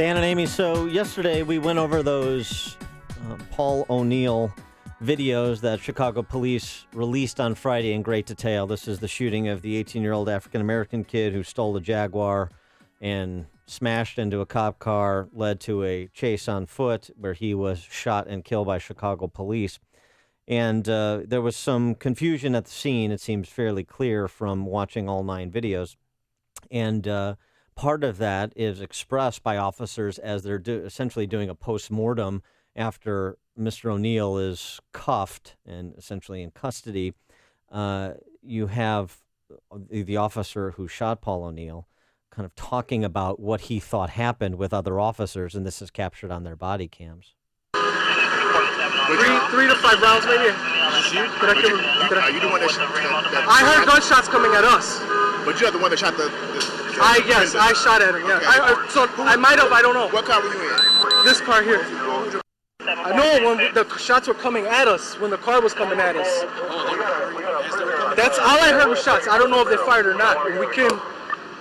Dan and Amy, so yesterday we went over those Paul O'Neill videos that Chicago police released on Friday in great detail. This is the shooting of the 18-year-old African-American kid who stole a Jaguar and smashed into a cop car, led to a chase on foot where he was shot and killed by Chicago police. And there was some confusion at the scene. It seems fairly clear from watching all 9 videos. And part of that is expressed by officers as they're essentially doing a post-mortem after Mr. O'Neill is cuffed and essentially in custody. You have the officer who shot Paul O'Neill kind of talking about what he thought happened with other officers, and this is captured on their body cams. 3 to 5 rounds, maybe. Are you the one that I heard gunshots coming at us. But you're the one that shot the Yes, I shot at him. Yeah. I might have. I don't know. What car were you in? This car here. I know when the shots were coming at us, when the car was coming at us. That's all I heard was shots. I don't know if they fired or not. And we came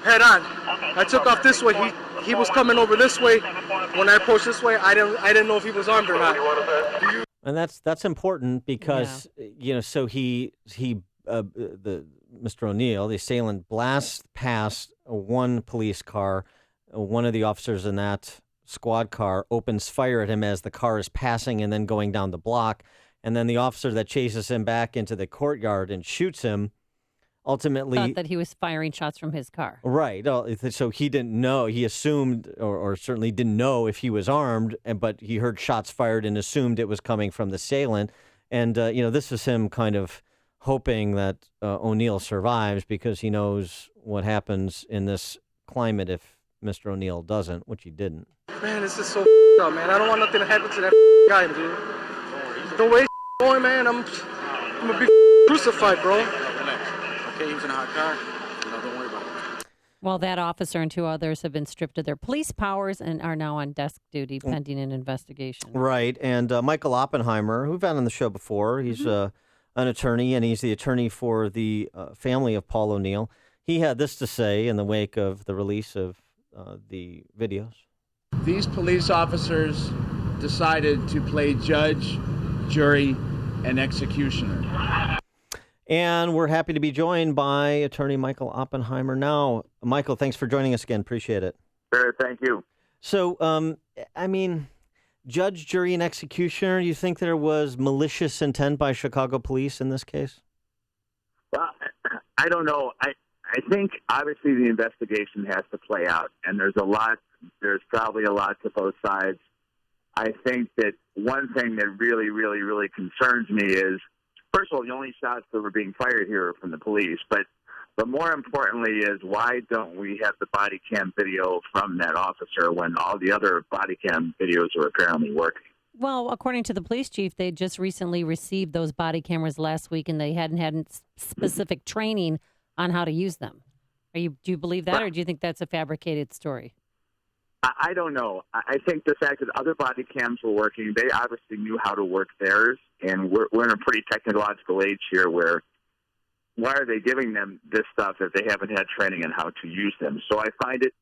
head on. I took off this way. He was coming over this way. When I approached this way, I didn't know if he was armed or not. And that's important because so Mr. O'Neill, the assailant, blasts past one police car. One of the officers in that squad car opens fire at him as the car is passing and then going down the block. And then the officer that chases him back into the courtyard and shoots him ultimately thought that he was firing shots from his car. Right. So he didn't know. He assumed or certainly didn't know if he was armed, but he heard shots fired and assumed it was coming from the assailant. And, this is him kind of hoping that O'Neill survives because he knows what happens in this climate if Mr. O'Neill doesn't, which he didn't. Man, this is so up, man. I don't want nothing to happen to that guy, dude. The way going, man, I'm gonna be crucified, bro. Okay, he was in a hot car. Don't worry about it. Well, that officer and 2 others have been stripped of their police powers and are now on desk duty pending an investigation. Right. And Michael Oppenheimer, who we've had on the show before, he's an attorney, and he's the attorney for the family of Paul O'Neill. He had this to say in the wake of the release of the videos. These police officers decided to play judge, jury, and executioner. And we're happy to be joined by attorney Michael Oppenheimer now. Michael, thanks for joining us again. Appreciate it. Sure, thank you. So, judge, jury, and executioner, you think there was malicious intent by Chicago police in this case? Well, I don't know. I think obviously the investigation has to play out, and there's probably a lot to both sides. I think that one thing that really, really, really concerns me is, first of all, the only shots that were being fired here are from the police, but more importantly is why don't we have the body cam video from that officer when all the other body cam videos are apparently working? Well, according to the police chief, they just recently received those body cameras last week, and they hadn't had specific training on how to use them. Do you believe that, or do you think that's a fabricated story? I don't know. I think the fact that other body cams were working, they obviously knew how to work theirs, and we're in a pretty technological age here where why are they giving them this stuff if they haven't had training on how to use them? So I find it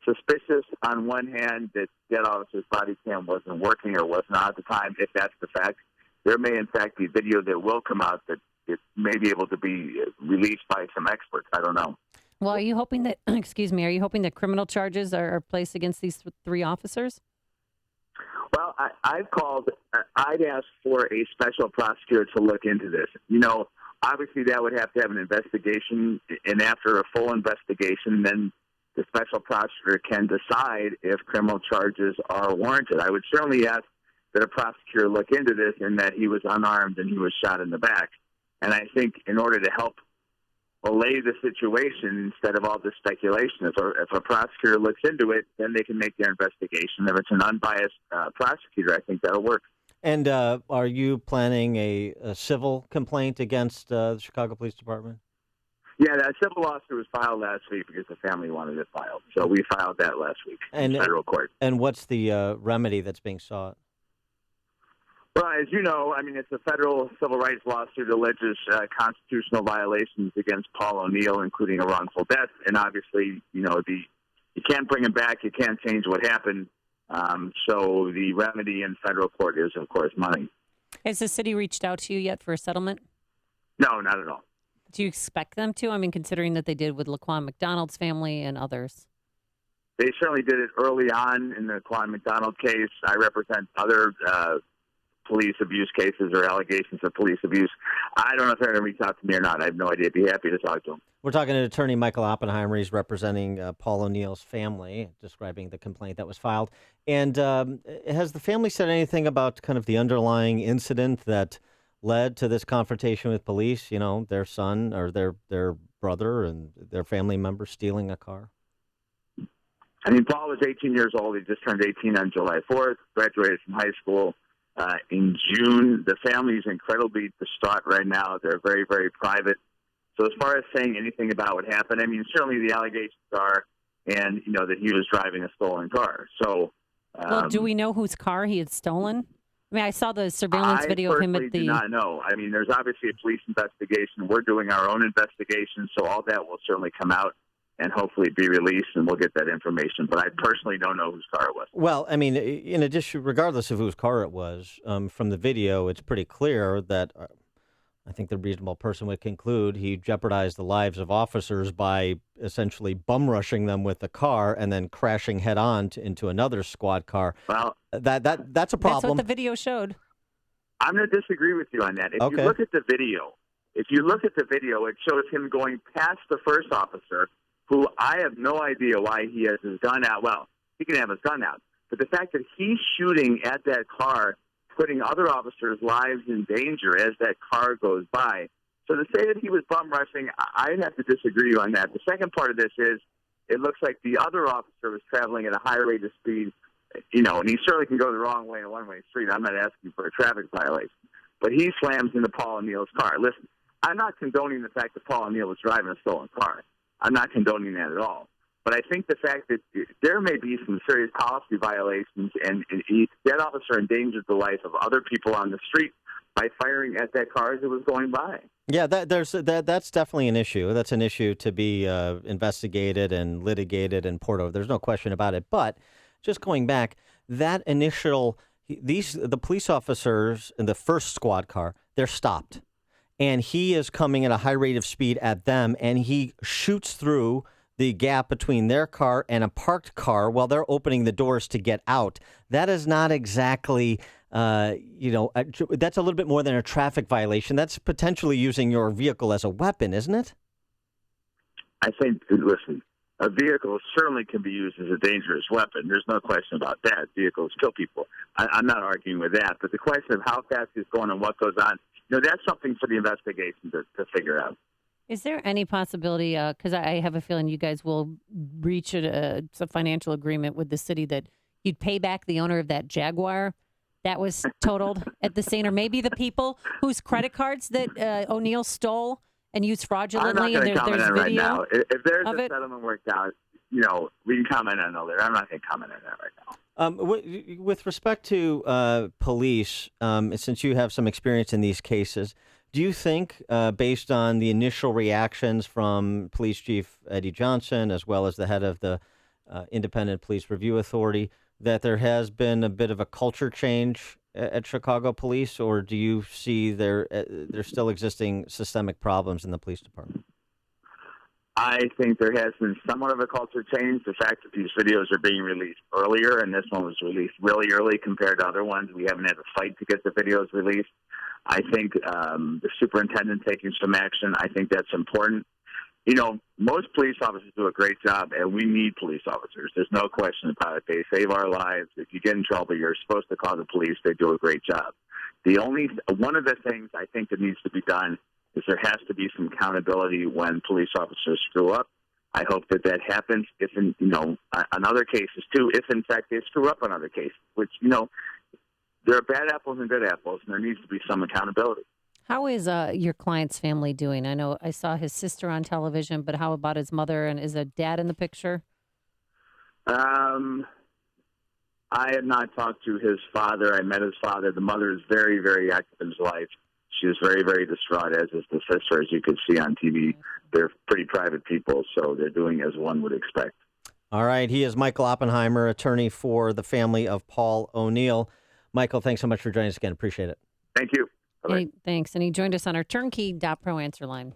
suspicious on one hand that that officer's body cam wasn't working or was not at the time, if that's the fact. There may, in fact, be video that will come out that it may be able to be released by some experts. I don't know. Well, are you hoping that, are you hoping that criminal charges are placed against these 3 officers? Well, I'd ask for a special prosecutor to look into this. Obviously that would have to have an investigation, and after a full investigation, then the special prosecutor can decide if criminal charges are warranted. I would certainly ask that a prosecutor look into this and that he was unarmed and he was shot in the back. And I think in order to help allay the situation instead of all this speculation, if a prosecutor looks into it, then they can make their investigation. If it's an unbiased prosecutor, I think that'll work. And are you planning a civil complaint against the Chicago Police Department? Yeah, that civil lawsuit was filed last week because the family wanted it filed. So we filed that last week in federal court. And what's the remedy that's being sought? Well, as you know, it's a federal civil rights lawsuit alleges constitutional violations against Paul O'Neill, including a wrongful death. And obviously, you can't bring him back. You can't change what happened. So the remedy in federal court is, of course, money. Has the city reached out to you yet for a settlement? No, not at all. Do you expect them to? I mean, considering that they did with Laquan McDonald's family and others. They certainly did it early on in the Laquan McDonald case. I represent other police abuse cases or allegations of police abuse. I don't know if they're going to reach out to me or not. I have no idea. I'd be happy to talk to them. We're talking to attorney Michael Oppenheimer. He's representing Paul O'Neill's family, describing the complaint that was filed. And has the family said anything about kind of the underlying incident that led to this confrontation with police? You know, their son or their brother and their family member stealing a car? I mean, Paul was 18 years old. He just turned 18 on July 4th, graduated from high school in June. The family is incredibly distraught right now. They're very, very private. So as far as saying anything about what happened, I mean, certainly the allegations are, and, you know, that he was driving a stolen car. So, well, do we know whose car he had stolen? I mean, I saw the surveillance video of him at the... I do not know. I mean, there's obviously a police investigation. We're doing our own investigation, so all that will certainly come out and hopefully be released, and we'll get that information. But I personally don't know whose car it was. Well, I mean, in addition, regardless of whose car it was, from the video, it's pretty clear that I think the reasonable person would conclude he jeopardized the lives of officers by essentially bum rushing them with the car and then crashing head on into another squad car. Well, that's a problem. That's what the video showed. I'm going to disagree with you on that. If you look at the video, it shows him going past the first officer, who I have no idea why he has his gun out. Well, he can have his gun out. But the fact that he's shooting at that car, putting other officers' lives in danger as that car goes by. So to say that he was bum rushing, I'd have to disagree on that. The second part of this is it looks like the other officer was traveling at a high rate of speed, you know, and he certainly can go the wrong way in a one-way street. I'm not asking for a traffic violation. But he slams into Paul O'Neill's car. Listen, I'm not condoning the fact that Paul O'Neill was driving a stolen car. I'm not condoning that at all. But I think the fact that there may be some serious policy violations, and that officer endangered the life of other people on the street by firing at that car as it was going by. Yeah, that's definitely an issue. That's an issue to be investigated and litigated and poured over. There's no question about it. But just going back, that initial, the police officers in the first squad car, they're stopped. And he is coming at a high rate of speed at them, and he shoots through the gap between their car and a parked car while they're opening the doors to get out. That is not exactly, that's a little bit more than a traffic violation. That's potentially using your vehicle as a weapon, isn't it? I think, listen, a vehicle certainly can be used as a dangerous weapon. There's no question about that. Vehicles kill people. I'm not arguing with that. But the question of how fast he's going and what goes on, that's something for the investigation to figure out. Is there any possibility, because I have a feeling you guys will reach a financial agreement with the city that you'd pay back the owner of that Jaguar that was totaled at the scene, or maybe the people whose credit cards that O'Neill stole and used fraudulently? I'm not going to comment on it right now. If there's a settlement worked out, we can comment on it later. I'm not going to comment on that right now. With respect to police, since you have some experience in these cases, do you think, based on the initial reactions from Police Chief Eddie Johnson, as well as the head of the Independent Police Review Authority, that there has been a bit of a culture change at Chicago Police, or do you see there's still existing systemic problems in the police department? I think there has been somewhat of a culture change. The fact that these videos are being released earlier, and this one was released really early compared to other ones, we haven't had to fight to get the videos released. I think the superintendent taking some action, I think that's important. Most police officers do a great job, and we need police officers. There's no question about it. They save our lives. If you get in trouble, you're supposed to call the police. They do a great job. One of the things I think that needs to be done is there has to be some accountability when police officers screw up. I hope that happens if, on other cases too, if in fact they screw up on other cases, which, there are bad apples and good apples, and there needs to be some accountability. How is your client's family doing? I know I saw his sister on television, but how about his mother, and is a dad in the picture? I have not talked to his father. I met his father. The mother is very, very active in his life. She is very, very distraught, as is the sister, as you could see on TV. They're pretty private people, so they're doing as one would expect. All right. He is Michael Oppenheimer, attorney for the family of Paul O'Neill. Michael, thanks so much for joining us again. Appreciate it. Thank you. Bye-bye. Thanks. And he joined us on our turnkey.pro answer line.